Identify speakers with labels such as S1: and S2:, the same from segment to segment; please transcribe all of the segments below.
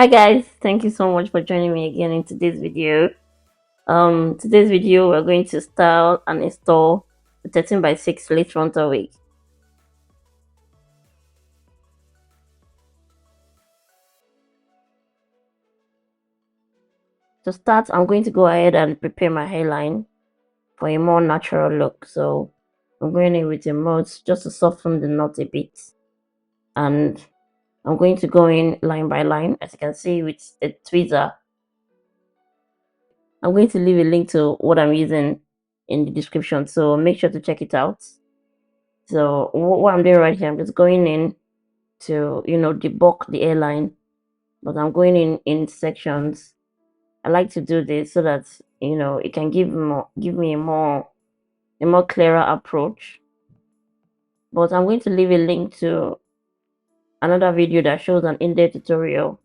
S1: Hi guys, thank you so much for joining me again in today's video. Today's video we're going to style and install the 13 by 6 lace frontal wig. To start, I'm going to go ahead and prepare my hairline for a more natural look. So I'm going in with a mousse just to soften the knot a bit, and I'm going to go in line by line, as you can see, with a tweezer. I'm going to leave a link to what I'm using in the description, so make sure to check it out. So what I'm doing right here, I'm just going in to debulk the airline, but I'm going in sections. I like to do this so that it can give me a more clearer approach. But I'm going to leave a link to another video that shows an in-depth tutorial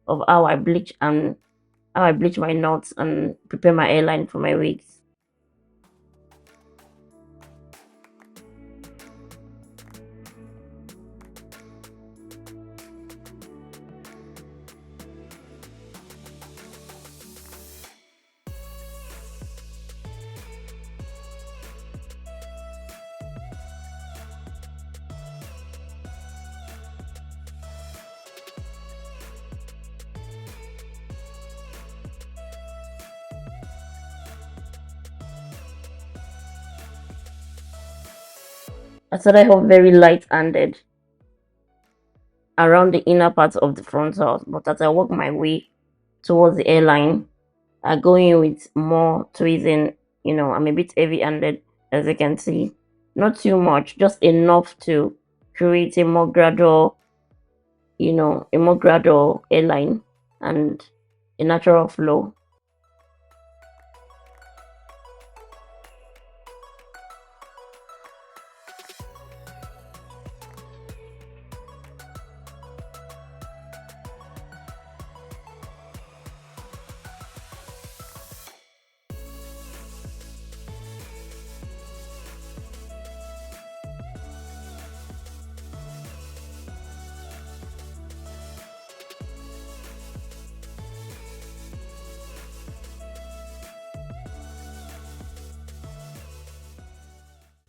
S1: of how I bleach my knots and prepare my airline for my wigs. I started off very light-handed around the inner part of the frontal, but as I work my way towards the airline, I go in with more tweezing. I'm a bit heavy-handed, as you can see. Not too much, just enough to create a more gradual airline and a natural flow.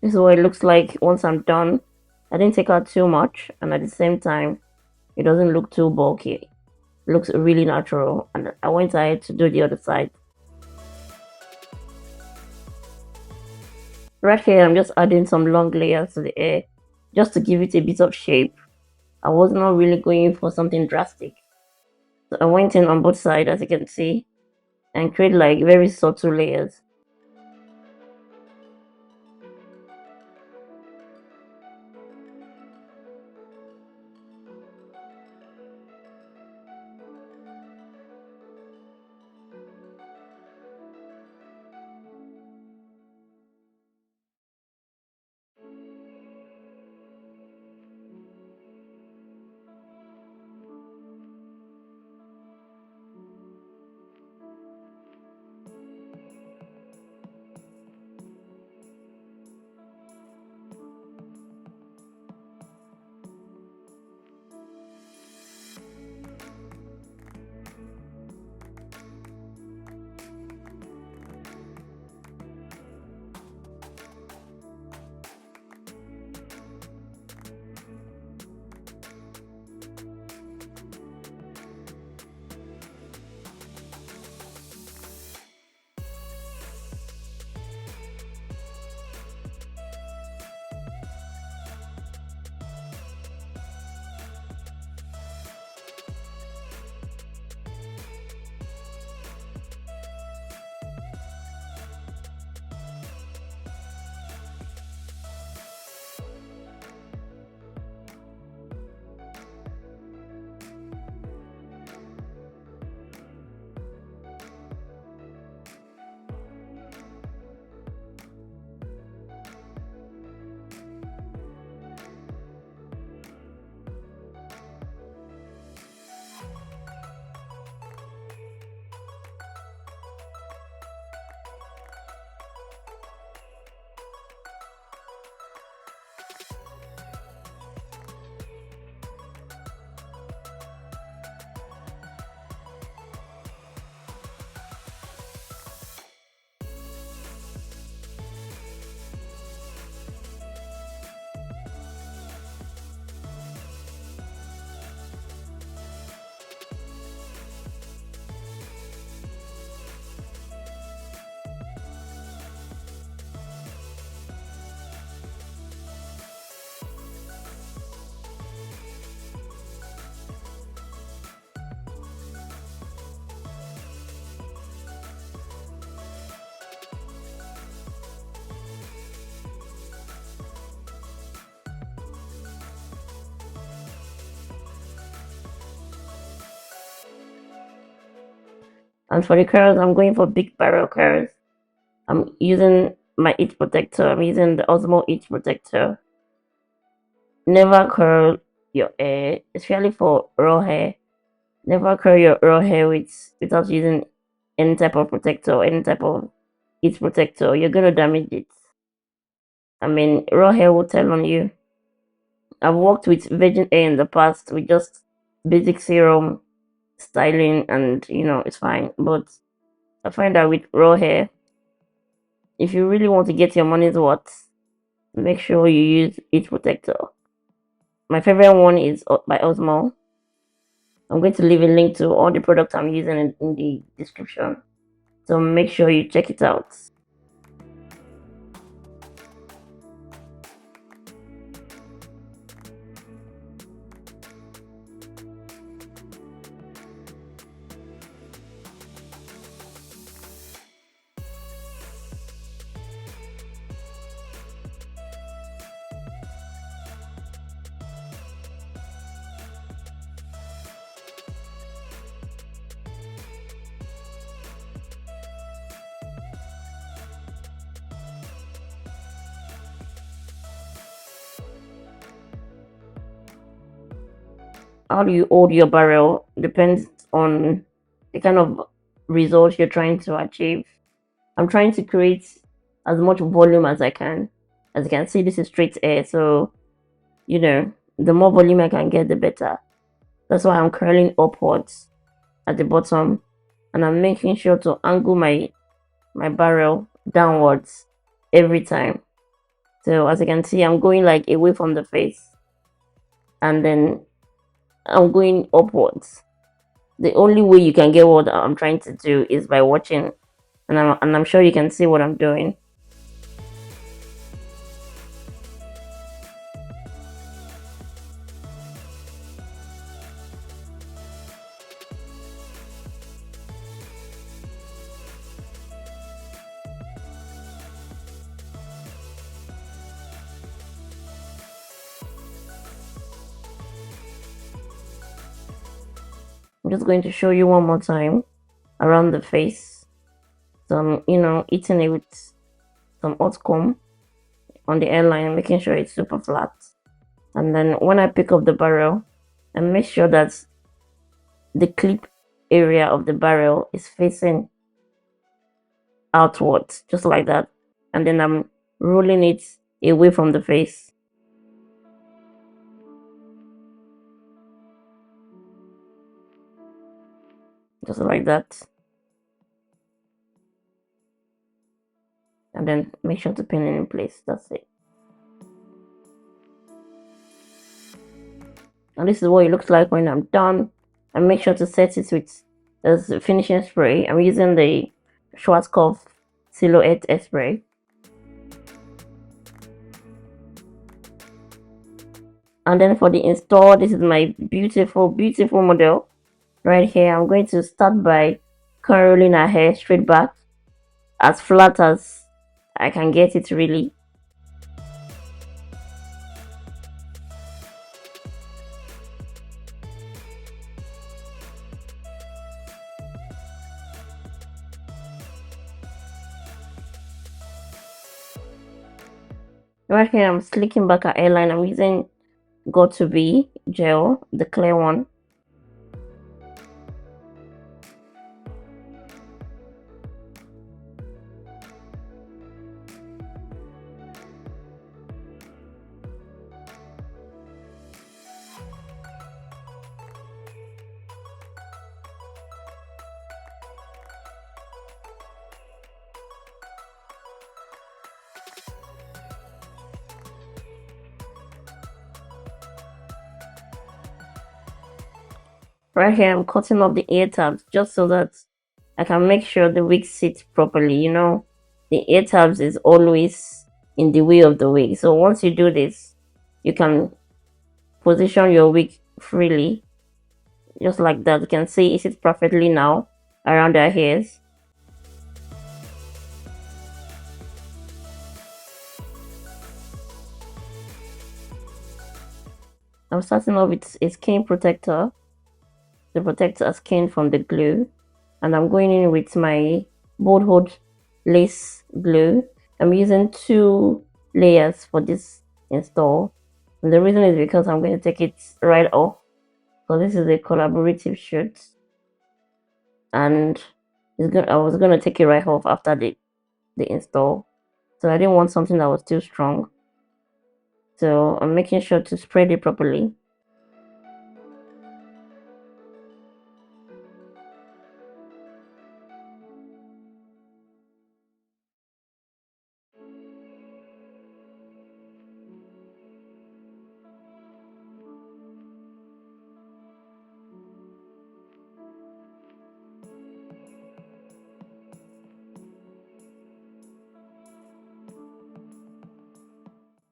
S1: This is what it looks like once I'm done. I didn't take out too much, and at the same time, it doesn't look too bulky. It looks really natural, and I went ahead to do the other side. Right here, I'm just adding some long layers to the hair, just to give it a bit of shape. I was not really going for something drastic. So I went in on both sides, as you can see, and create like very subtle layers. And for the curls, I'm going for big barrel curls. I'm using my heat protector. I'm using the Osmo heat protector. Never curl your hair, especially for raw hair. Never curl your raw hair without using any type of protector, any type of heat protector. You're gonna damage it. I mean, raw hair will tell on you. I've worked with virgin hair in the past with just basic serum styling, and it's fine. But I find that with raw hair, if you really want to get your money's worth, make sure you use heat protector. My favorite one is by Osmo. I'm going to leave a link to all the products I'm using in the description. So make sure you check it out. How do you hold your barrel depends on the kind of results you're trying to achieve. I'm trying to create as much volume as I can. As you can see, this is straight air, so the more volume I can get, the better. That's why I'm curling upwards at the bottom, and I'm making sure to angle my barrel downwards every time. So as you can see, I'm going like away from the face, and then I'm going upwards. The only way you can get what I'm trying to do is by watching, and I'm sure you can see what I'm doing. I'm just going to show you one more time around the face. So I'm eating it with some hot comb on the airline, making sure it's super flat. And then when I pick up the barrel, I make sure that the clip area of the barrel is facing outwards, just like that. And then I'm rolling it away from the face. Just like that. And then make sure to pin it in place. That's it. And this is what it looks like when I'm done. And make sure to set it with the finishing spray. I'm using the Schwarzkopf Silhouette spray. And then for the install, this is my beautiful model right here. I'm going to start by curling her hair straight back, as flat as I can get it, really. Right here, I'm slicking back her hairline. I'm using Got to Be gel, the clear one. Right here, I'm cutting off the ear tabs just so that I can make sure the wig sits properly. The ear tabs is always in the way of the wig. So once you do this, you can position your wig freely, just like that. You can see it sits perfectly now around her hairs. I'm starting off with a skin protector to protect our skin from the glue. and I'm going in with my bold hold lace glue. I'm using 2 layers for this install, and the reason is because I'm going to take it right off, because this is a collaborative shoot, and I was gonna take it right off after the install, so I didn't want something that was too strong. So I'm making sure to spread it properly.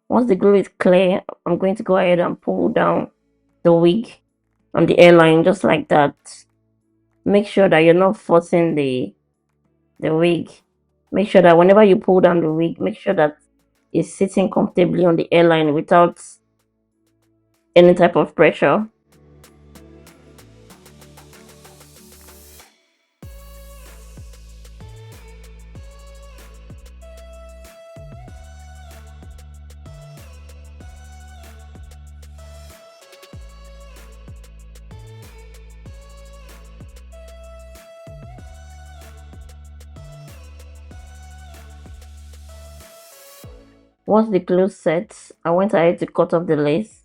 S1: Once the glue is clear, I'm going to go ahead and pull down the wig on the airline just like that. Make sure that you're not forcing the wig. Make sure that whenever you pull down the wig, make sure that it's sitting comfortably on the airline without any type of pressure. Once the glue sets, I went ahead to cut off the lace.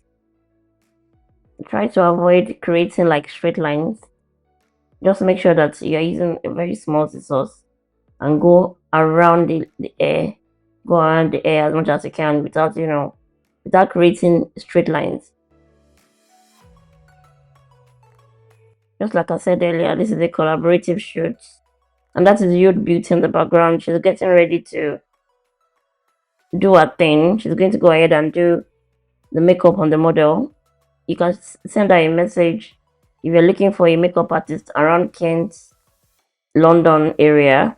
S1: Try to avoid creating like straight lines. Just make sure that you're using a very small scissors and go around the air. Go around the air as much as you can without, without creating straight lines. Just like I said earlier, this is a collaborative shoot. And that is Youth Beauty in the background. She's getting ready to do her thing. She's going to go ahead and do the makeup on the model. You can send her a message if you're looking for a makeup artist around Kent, London area.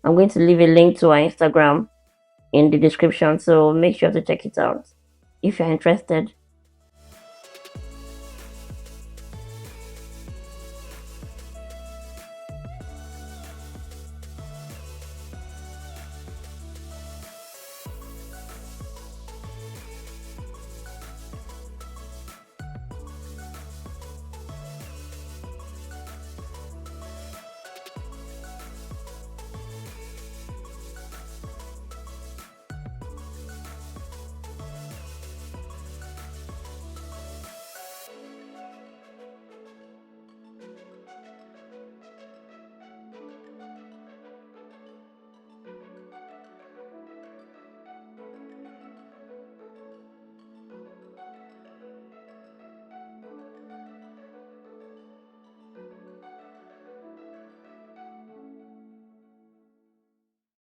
S1: I'm going to leave a link to our Instagram in the description, so make sure to check it out if you're interested.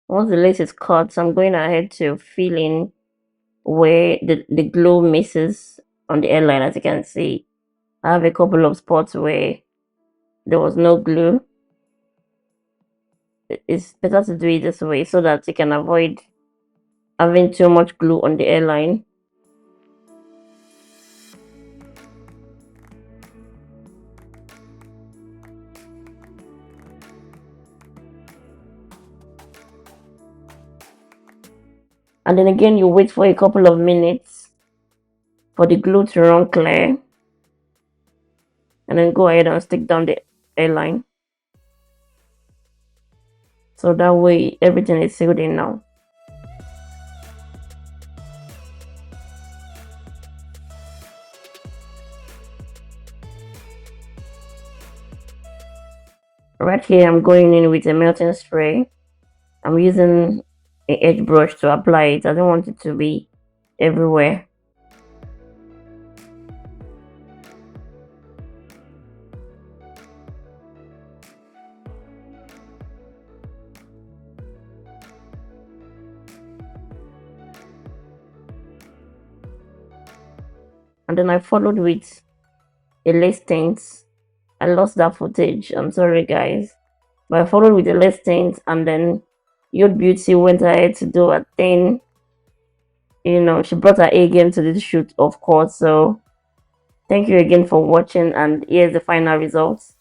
S1: Once the lace is cut, I'm going ahead to fill in where the glue misses on the airline. As you can see, I have a couple of spots where there was no glue. It's better to do it this way so that you can avoid having too much glue on the airline. And then again, you wait for a couple of minutes for the glue to run clear, and then go ahead and stick down the airline, so that way everything is sealed in now. Right here, I'm going in with a melting spray. I'm using an edge brush to apply it. I don't want it to be everywhere. And then I followed with a lace tint. I lost that footage. I'm sorry, guys. But I followed with the lace tint, and then Youth Beauty went ahead to do a thing. She brought her A game to this shoot, of course. So thank you again for watching, and here's the final results.